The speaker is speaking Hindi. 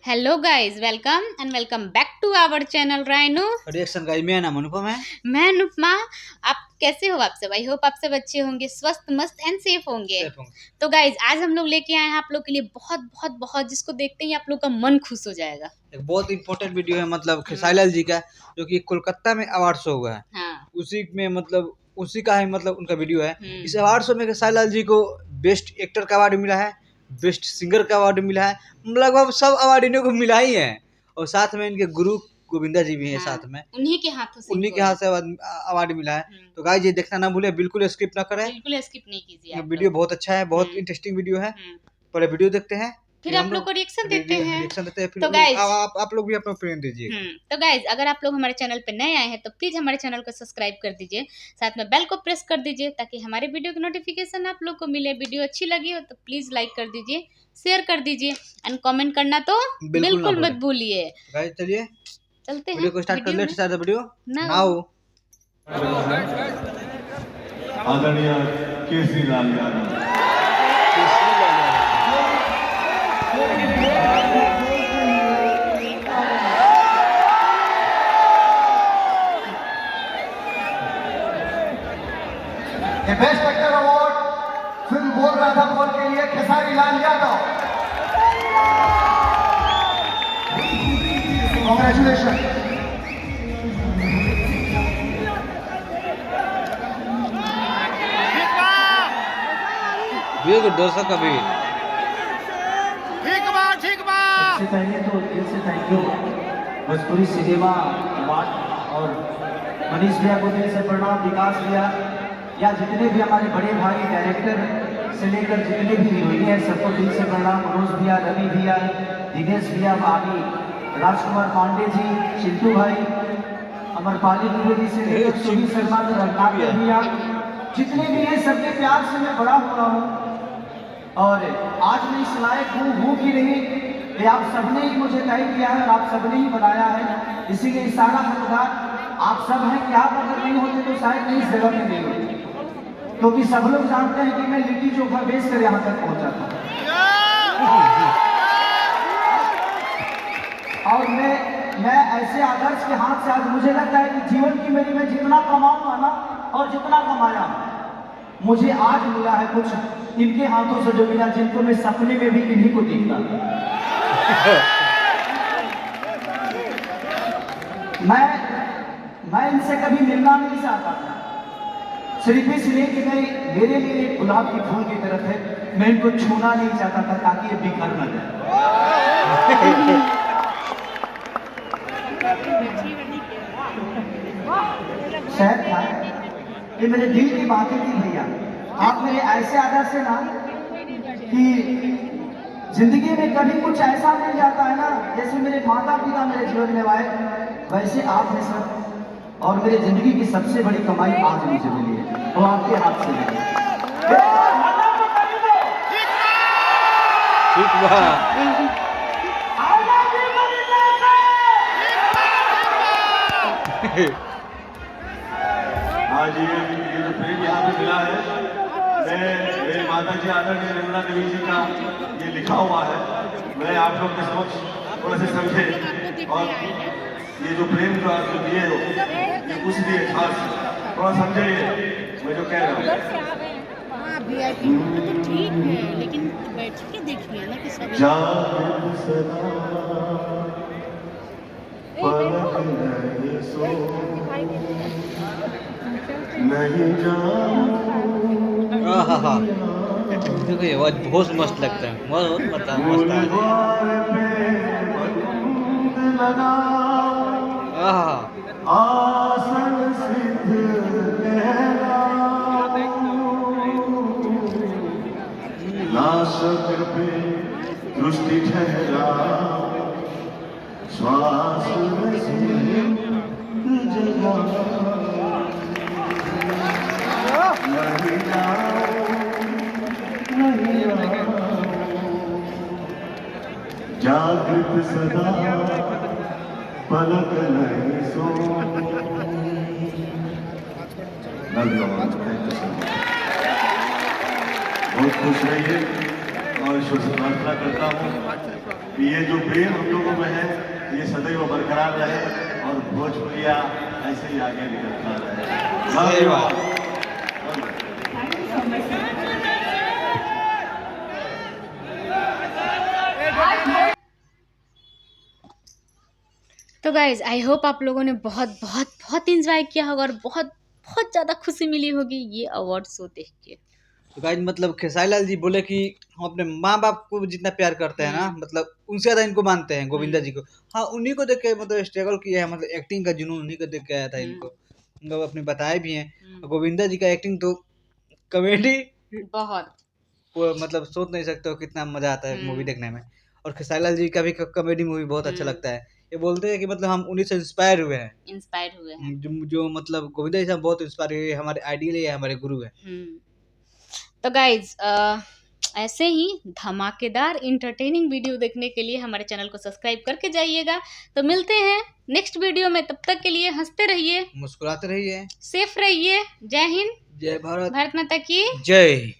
Hello guys, welcome back to our channel rhino reaction guys. मेरा नाम अनुपम है। मैं अनुपमा। आप कैसे हो? आप सब आई होप आप सब अच्छे होंगे, स्वस्थ मस्त एंड सेफ होंगे। तो गाइस आज हम लोग लेके आए हैं आप लोग के लिए बहुत बहुत बहुत, जिसको देखते ही आप लोग का मन खुश हो जाएगा। एक बहुत इंपॉर्टेंट वीडियो है, मतलब खेसारी लाल जी का, जो कि कोलकाता में अवार्ड शो हुआ है। हाँ। उसी में मतलब उसी का है, मतलब उनका वीडियो है। इस अवार्ड शो में खेसारी लाल जी को बेस्ट एक्टर का अवार्ड मिला है, बेस्ट सिंगर का अवार्ड मिला है, लगभग सब अवार्ड इन्हीं को मिला ही है। और साथ में इनके गुरु गोविंदा जी भी हैं। हाँ, साथ में उन्हीं के हाथ से अवार्ड मिला है। तो गाइस ये देखना ना भूले, बिल्कुल स्किप ना करें, बिल्कुल स्किप नहीं कीजिए। वीडियो बहुत अच्छा है, बहुत इंटरेस्टिंग वीडियो है। पहले वीडियो देखते हैं, फिर आप लोग को रिएक्शन देते हैं। फिर तो गाइज आप लोग भी अपना ओपिनियन दीजिए। तो गाइज अगर आप लोग हमारे चैनल पे नए आए हैं तो प्लीज हमारे चैनल को सब्सक्राइब कर दीजिए, साथ में बेल को प्रेस कर दीजिए ताकि हमारे वीडियो की नोटिफिकेशन आप लोग को मिले। वीडियो अच्छी लगी हो तो प्लीज लाइक कर दीजिए, शेयर कर दीजिए एंड कमेंट करना तो बिल्कुल मत भूलिए। गाइस चलिए चलते हैं वीडियो को स्टार्ट कर लेते हैं। Start the video now. आदरणीय Kesari Lal Yadav, best actor award film Bol Radha बोल के लिए खेसारी लाल यादव। कांग्रेचुलेशन। दर्शक अभी सबसे पहले तो दिल से thank you Bhojpuri cinema award और मनीष भैया को दिल से प्रणाम, विकास भैया या जितने भी हमारे बड़े भाई डायरेक्टर से लेकर जितने भी हीरोइन हैं सबको दिल से प्रणाम। मनोज भैया, रवि भैया, दिनेश भैया, भाभी राजकुमार पांडे जी, चिंटू भाई, अमरपाली द्विवेदी से लेकर सुनी शर्मा, रघुनाथ भैया, जितने भी हैं सबके प्यार से मैं बड़ा हुआ हूँ और आज मैं इस लायक हूँ कि नहीं, ये आप सबने ही मुझे तय किया है और आप सबने ही बनाया है। इसीलिए इस सारा हकदार आप सब हैं कि आप अगर नहीं होते तो शायद मैं इस जगह पे नहीं होती, क्योंकि सब लोग जानते हैं कि मैं लिट्टी चोखा बेच कर यहाँ तक पहुँचा था। और मैं ऐसे आदर्श के हाथ से आज मुझे लगता है कि जीवन की मेरी मैं जितना कमाऊंगा ना और जितना कमाया मुझे आज मिला है कुछ इनके हाथों से जो मिला, जिनको मैं सपने में भी इन्हीं को देखता मैं इनसे कभी मिलना नहीं चाहता था, सिर्फ इसलिए कि मैं मेरे लिए गुलाब की फूल की तरफ है, मैं इनको छूना नहीं चाहता था ताकि ये बिखर न जाए। शायद था ये मेरे दिल की बातें थी भैया। आप मेरे ऐसे आदर्श से ना कि जिंदगी में कभी कुछ ऐसा मिल जाता है ना, जैसे मेरे माता पिता मेरे जीवन में आए वैसे आप हैं सर। और मेरी जिंदगी की सबसे बड़ी कमाई आज मुझे मिली है, वो आपके हाथ से मिली है। आज ये जो प्रेम यहाँ पे मिला है, मैं मेरी माता जी आदरणीय निर्मला देवी जी का ये लिखा हुआ है, मैं आप लोग के समक्ष थोड़ा से समझे। और ये जो प्रेम जो आप जो दिए हो ये कुछ दिए खास, थोड़ा समझे मैं जो कह रहा हूँ। तो ठीक है लेकिन बैठ के देखिए ना कि सब नहीं देखो ये आवाज बहुत मस्त लगता है, बहुत मस्त आसन सिद्ध नाशक पे दृष्टि ठहरा, श्वास जागृत सदा पलक नहीं सो। बहुत खुश रहिए और ईश्वर से प्रार्थना करता हूँ कि ये जो प्रेम हम लोगों में है ये सदैव बरकरार रहे और भोजपुरिया ऐसे ही आगे निकलता रहे। सही बात। तो गाइज आई होप आप लोगों ने बहुत बहुत बहुत इंजॉय किया होगा और बहुत बहुत ज़्यादा खुशी मिली होगी ये अवार्ड शो देख के। तो गाइज मतलब खेसारी लाल जी बोले कि हम अपने माँ बाप को जितना प्यार करते हैं ना, मतलब उनसे ज्यादा इनको मानते हैं, गोविंदा जी को। हाँ, उन्हीं को देख के मतलब स्ट्रगल किया है, मतलब एक्टिंग का जुनून उन्हीं को देख के आया था इनको, मतलब अपने बताए भी हैं। गोविंदा जी का एक्टिंग तो कॉमेडी बहुत, वो मतलब सोच नहीं सकते हो कितना मजा आता है मूवी देखने में। और खेसारी लाल जी का भी कॉमेडी मूवी बहुत अच्छा लगता है। ये बोलते हैं कि मतलब हम उन्हीं से इंस्पायर हुए हैं, जो मतलब गोविंदा जी से हम बहुत इंस्पायर हुए, हमारे आइडियल है, हमारे गुरु है। तो गाइज ऐसे ही धमाकेदार इंटरटेनिंग वीडियो देखने के लिए हमारे चैनल को सब्सक्राइब करके जाइएगा। तो मिलते हैं नेक्स्ट वीडियो में, तब तक के लिए हंसते रहिए, मुस्कुराते रहिए, सेफ रहिए। जय हिंद, जय भारत, भारत माता की जय।